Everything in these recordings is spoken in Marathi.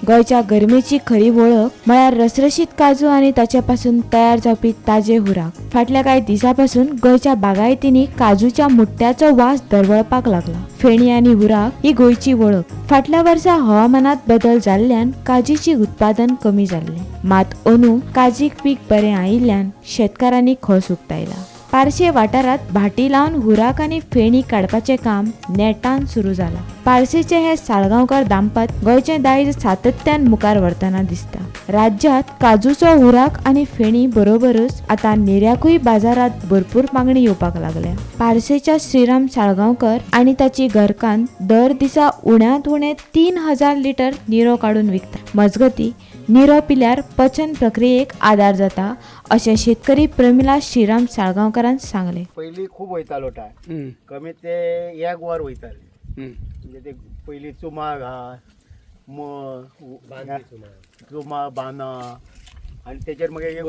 गोंयच्या गरमेची खरी वळख म्हळ्यार रसरशीत काजू आणि ताचेपासून तयार जावपी ताजे हुराक. फाटल्या कांय दिसांपासून गोंयच्या बागायतींनी काजूच्या मुट्ट्याचो वास दरवळपाक लागला. फेणी आणि हुराक ही गोंयची वळख. फाटल्या वर्सा हवामानात बदल जाल्ल्यान काजीची उत्पादन कमी जाल्ले. मात अंदू काजीक पीक बरें आयिल्ल्यान शेतकारांनी खोस उक्तायला. पारशे वाठारात भाटी लावन हुराक आनी फेणी काडपाचें काम नेटान सुरू जाला. पारशेचे हे साळगांवकार दाम्पत गोंयचे दायज सातत्यान मुखार व्हरतना दिसता. राज्यांत काजूचो हुराक आनी फेणी बरोबरच आता निर्याकूय बाजारात भरपूर मागणी येवपाक लागल्या. पारशेच्या श्रीराम साळगांवकर आनी ताची घरकान्न दर दिसा उण्यांत उणे 3000 लिटर निरो काडून विकता. मजगती निरो पिल्यार पचन प्रक्रियेक आदार जाता अशें शेतकरी प्रमिला श्रीराम साळगांवकारान सांगले. पयलीं खूब वयतालो टायम, कमीत ते 1 वर वयताले. म्हणजे ते पयलीं चुमा घाल, चुमा बाना आनी तेचेर मागीर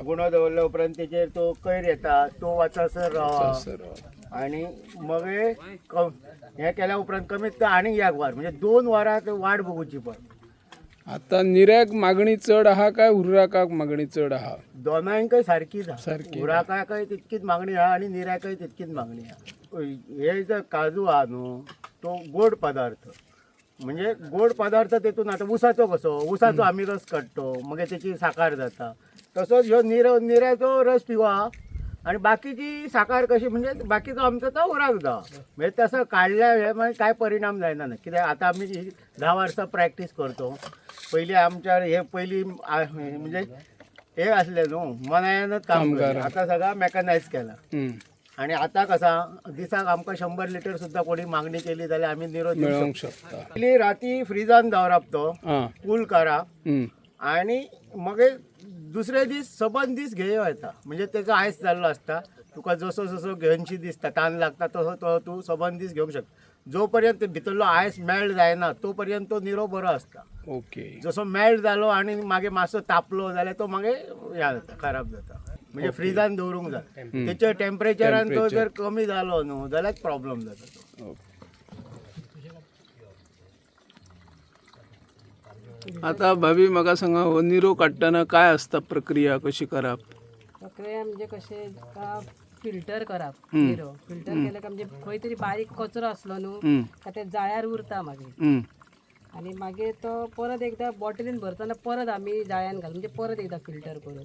गुणो दवरल्या उपरांत तेचेर तो कोयर येता, तो वाचासर रावप आनी मागीर हें केल्या उपरांत कमीत आनीक 1 वर म्हणजे 2 वरां वाट बगुची पडटा. आता निऱ्याक मागणी चड आहा काय हुर्राकाक मागणी चड आहा? दोनांकय सारकीच आहा. हुराकाकय तितकीच मागणी आहा आनी निऱ्याकय तितकीच मागणी आहा. हे जो काजू आहा न्हू तो गोड पदार्थ. म्हणजे गोड पदार्थ तेतून आता उसाचो कसो, उसाचो आमी रस काडटो मागीर तेची साकार जाता, तसोच ह्यो निऱ्याचो रस पिवा आणि बाकीची साकार कशी म्हणजे बाकीचो आमचो तो उराक जावा. म्हणजे तसं काढल्या हे म्हणजे काय परिणाम जायना ना. कित्याक आता आमी 10 वर्सां प्रॅक्टीस करतो. पयलीं आमच्या हे पयलीं म्हणजे हे आसले न्हू मनायनच काम करता. आता सगळा मेकनायज केला आणि आता कसा दिसाक आमकां 100 लिटर सुद्धा कोणी मागणी केली जाल्यार आमी निरो दिवंक शकता. पयलीं राती फ्रिजान दवरप तो कूल करप आणि मागीर दुसरे दीस सबंद दीस घेयो येता. म्हणजे तेचो आयस जाल्लो आसता. तुका जसो जसो घेवनशी दिसता तान लागता तसो तो तूं सबंद दीस घेवंक शकता. जो पर्यंत भितरलो आयस मेल्ट जायना तो पर्यंत तो निरो बरो आसता. ओके. जसो मेल्ट जालो आनी मागीर मातसो तापलो जाल्यार तो मागीर हे जाता, खराब जाता. म्हणजे फ्रिजान दवरूंक जाय. तेच्या टेम्परेचरान तो जर कमी जालो न्हू जाल्यार प्रॉब्लेम जाता तो. आता भाभी म्हाका सांगा, हो निरो काडटना काय आसता प्रक्रिया, कशी करप? प्रक्रिया म्हणजे कशें फिल्टर करप. निरो फिल्टर केले का म्हणजे खंय तरी बारीक कचरो आसलो न्हू का ते जाळ्यार उरता मागीर. आणि मागीर तो परत एकदा बॉटलीन भरतना परत आमी जाळ्यान घालून म्हणजे परत एकदा फिल्टर करून.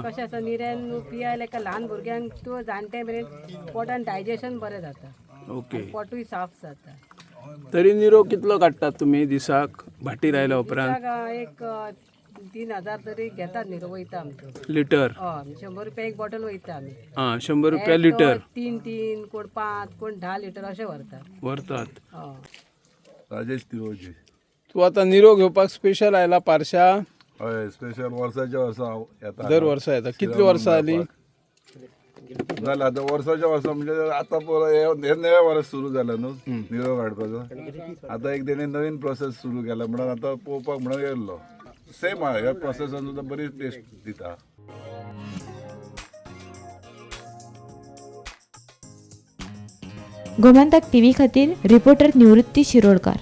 कशें आसा निऱ्यान पियायला एका ल्हान भुरग्यांक तो जाणटे मेरेन पोटान डायजेशन बरें जाता. ओके. पोटूय साफ जाता. तरी निरो कितलो काडटात तुमी दिसाक भाटी लायल्या उपरांत? एक 3000 तरी घेतात निरो वयता आमचो लिटर. 100 रुपया एक बॉटल वयता आमी. 100 रुपया लिटर. 3 कोण 5 कोण 10 लिटर अशें व्हरतात. राजेश तिरोजी. तू आता निरो घेवपाक स्पेशल आयला पारशा? हय, स्पेशल वर्साच्या वर्सा येता. दर वर्सा येता. कितली वर्सां जाली? जालें आता वर्साच्या वर्सा म्हणजे आता हे नव्या वर्स सुरू जालें न्हू निरो काडपाचो. आता एक तेणी नवीन प्रोसेस सुरू केला म्हणून आता पळोवपाक म्हणून गेल्लो. सेम आहा, ह्या प्रोसेसान सुद्दां बरी टेस्ट दिता. गोमंतक टीव्ही खातीर रिपोर्टर निवृत्ती शिरोडकार.